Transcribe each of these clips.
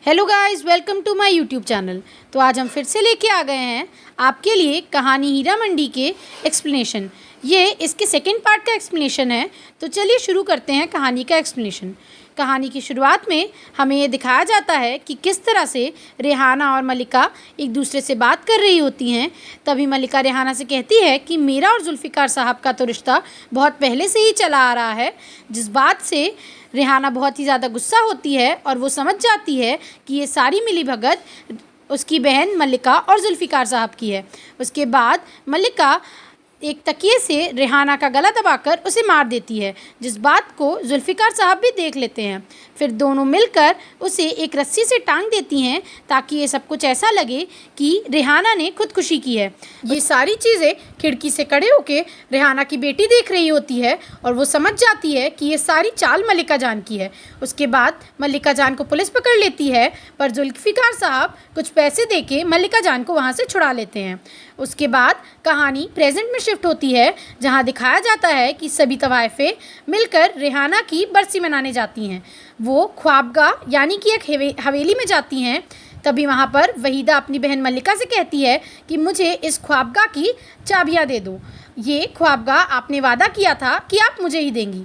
Hello guys, welcome to my YouTube channel. तो आज हम फिर से लेके आ गए हैं आपके लिए कहानी हीरा मंडी के एक्सप्लेनेशन। ये इसके सेकंड पार्ट का एक्सप्लेनेशन है। तो चलिए शुरू करते हैं कहानी का एक्सप्लेनेशन। कहानी की शुरुआत में हमें ये दिखाया जाता है कि किस तरह से रेहाना और मल्लिका एक दूसरे से बात कर रही होती हैं। तभी मल्लिका रेहाना से कहती है कि मेरा और जुल्फ़िकार साहब का तो रिश्ता बहुत पहले से ही चला आ रहा है। जिस बात से रेहाना बहुत ही ज़्यादा गुस्सा होती है और वो समझ जाती है कि ये सारी मिलीभगत उसकी बहन मल्लिका और जुल्फ़िकार साहब की है। उसके बाद मल्लिका एक तकिए से रेहाना का गला दबाकर उसे मार देती है, जिस बात को जुल्फ़िकार साहब भी देख लेते हैं। फिर दोनों मिलकर उसे एक रस्सी से टांग देती हैं ताकि ये सब कुछ ऐसा लगे कि रेहाना ने खुदकुशी की है। ये सारी चीज़ें खिड़की से खड़े होकर रेहाना की बेटी देख रही होती है और वो समझ जाती है कि ये सारी चाल मल्लिका जान की है। उसके बाद मल्लिका जान को पुलिस पकड़ लेती है, पर जुल्फ़िकार साहब कुछ पैसे देके मल्लिका जान को वहाँ से छुड़ा लेते हैं। उसके बाद कहानी प्रेजेंट में शिफ्ट होती है, जहाँ दिखाया जाता है कि सभी तवाइफें मिलकर रेहाना की बरसी मनाने जाती हैं। वो ख्वाबगाह यानी कि एक हवेली में जाती हैं। तभी वहाँ पर वहीदा अपनी बहन मल्लिका से कहती है कि मुझे इस ख्वाबगाह की चाबियाँ दे दो। ये ख्वाबगाह आपने वादा किया था कि आप मुझे ही देंगी।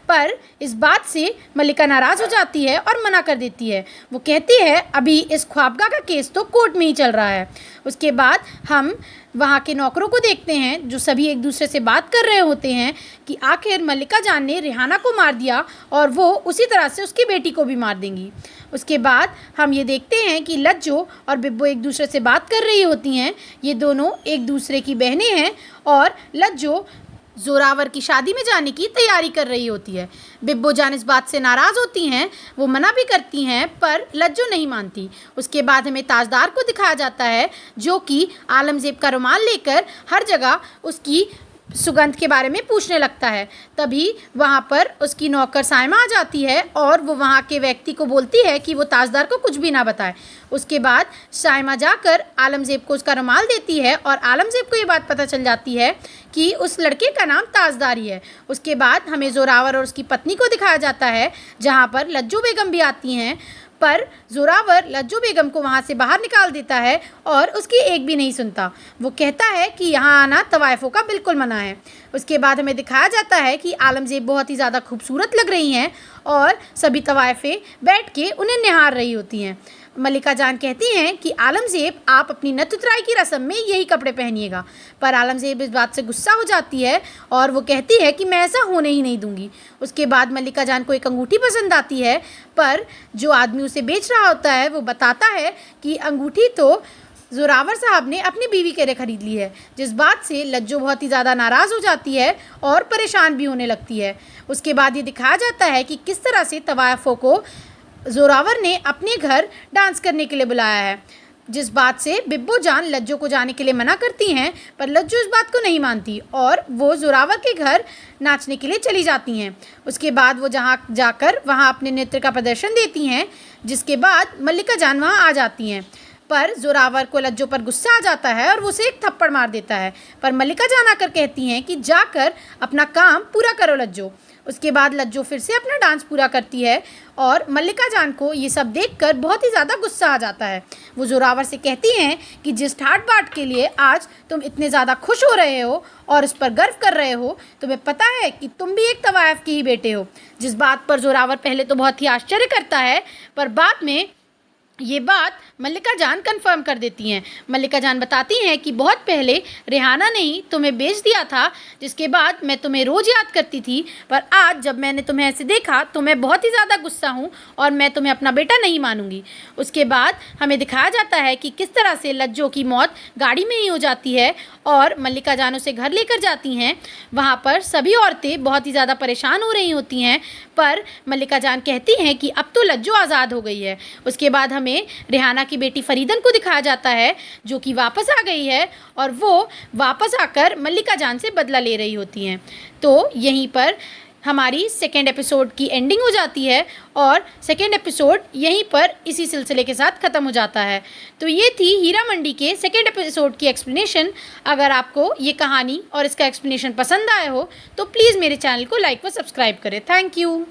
पर इस बात से मल्लिका नाराज़ हो जाती है और मना कर देती है। वो कहती है अभी इस ख्वाबगाह का केस तो कोर्ट में ही चल रहा है। उसके बाद हम वहाँ के नौकरों को देखते हैं, जो सभी एक दूसरे से बात कर रहे होते हैं कि आखिर मल्लिका जान ने रेहाना को मार दिया और वो उसी तरह से उसकी बेटी को भी मार देंगी। उसके बाद हम ये देखते हैं कि लज्जो और बिब्बो एक दूसरे से बात कर रही होती हैं। ये दोनों एक दूसरे की बहनें हैं और लज्जो जोरावर की शादी में जाने की तैयारी कर रही होती है। बिब्बो जान इस बात से नाराज़ होती हैं, वो मना भी करती हैं, पर लज्जो नहीं मानती। उसके बाद हमें ताजदार को दिखाया जाता है, जो कि आलमजेब का रुमाल लेकर हर जगह उसकी सुगंध के बारे में पूछने लगता है। तभी वहाँ पर उसकी नौकर साइमा आ जाती है और वो वहाँ के व्यक्ति को बोलती है कि वो ताजदार को कुछ भी ना बताए। उसके बाद साइमा जाकर आलमजेब को उसका रुमाल देती है और आलमजेब को ये बात पता चल जाती है कि उस लड़के का नाम ताजदार ही है। उसके बाद हमें जोरावर और उसकी पत्नी को दिखाया जाता है, जहाँ पर लज्जो बेगम भी आती हैं, पर जोरावर लज्जो बेगम को वहाँ से बाहर निकाल देता है और उसकी एक भी नहीं सुनता। वो कहता है कि यहाँ आना तवाइफों का बिल्कुल मना है। उसके बाद हमें दिखाया जाता है कि आलमजेब बहुत ही ज़्यादा खूबसूरत लग रही हैं और सभी तवाइफें बैठ के उन्हें निहार रही होती हैं। मल्लिका जान कहती हैं कि आलमजेब आप अपनी नतुतराई की रस्म में यही कपड़े पहनिएगा, पर आलमजेब इस बात से गुस्सा हो जाती है और वो कहती है कि मैं ऐसा होने ही नहीं दूंगी। उसके बाद मल्लिका जान को एक अंगूठी पसंद आती है, पर जो आदमी उसे बेच रहा होता है वो बताता है कि अंगूठी तो जोरावर साहब ने अपनी बीवी के लिए ख़रीद ली है। जिस बात से लज्जो बहुत ही ज़्यादा नाराज़ हो जाती है और परेशान भी होने लगती है। उसके बाद ये दिखाया जाता है कि किस तरह से तवाइफों को जोरावर ने अपने घर डांस करने के लिए बुलाया है। जिस बात से बिब्बो जान लज्जो को जाने के लिए मना करती हैं, पर लज्जो इस बात को नहीं मानती और वो जोरावर के घर नाचने के लिए चली जाती हैं। उसके बाद वो जहाँ जाकर वहाँ अपने नृत्य का प्रदर्शन देती हैं, जिसके बाद मल्लिका जान वहाँ आ जाती हैं। पर जोरावर को लज्जो पर गुस्सा आ जाता है और वो उसे एक थप्पड़ मार देता है, पर मल्लिका जान आकर कहती हैं कि जाकर अपना काम पूरा करो लज्जो। उसके बाद लज्जो फिर से अपना डांस पूरा करती है और मल्लिका जान को ये सब देखकर बहुत ही ज़्यादा गुस्सा आ जाता है। वो जोरावर से कहती हैं कि जिस ठाट बाट के लिए आज तुम इतने ज़्यादा खुश हो रहे हो और इस पर गर्व कर रहे हो, तुम्हें पता है कि तुम भी एक तवाइफ के ही बेटे हो। जिस बात पर जोरावर पहले तो बहुत ही आश्चर्य करता है, पर बाद में ये बात मल्लिका जान कंफर्म कर देती हैं। मल्लिका जान बताती हैं कि बहुत पहले रेहाना ने ही तुम्हें बेच दिया था, जिसके बाद मैं तुम्हें रोज़ याद करती थी, पर आज जब मैंने तुम्हें ऐसे देखा तो मैं बहुत ही ज़्यादा गुस्सा हूँ और मैं तुम्हें अपना बेटा नहीं मानूंगी। उसके बाद हमें दिखाया जाता है कि किस तरह से लज्जो की मौत गाड़ी में ही हो जाती है और मल्लिका जान उसे घर लेकर जाती हैं। वहाँ पर सभी औरतें बहुत ही ज़्यादा परेशान हो रही होती हैं, पर मल्लिका जान कहती हैं कि अब तो लज्जो आज़ाद हो गई है। उसके बाद हमें रेहाना की बेटी फरीदन को दिखाया जाता है, जो कि वापस आ गई है और वो वापस आकर मल्लिका जान से बदला ले रही होती हैं। तो यहीं पर हमारी सेकेंड एपिसोड की एंडिंग हो जाती है और सेकेंड एपिसोड यहीं पर इसी सिलसिले के साथ ख़त्म हो जाता है। तो ये थी हीरा मंडी के सेकेंड एपिसोड की एक्सप्लेनेशन। अगर आपको ये कहानी और इसका एक्सप्लेनेशन पसंद आया हो तो प्लीज़ मेरे चैनल को लाइक व सब्सक्राइब करें। Thank you.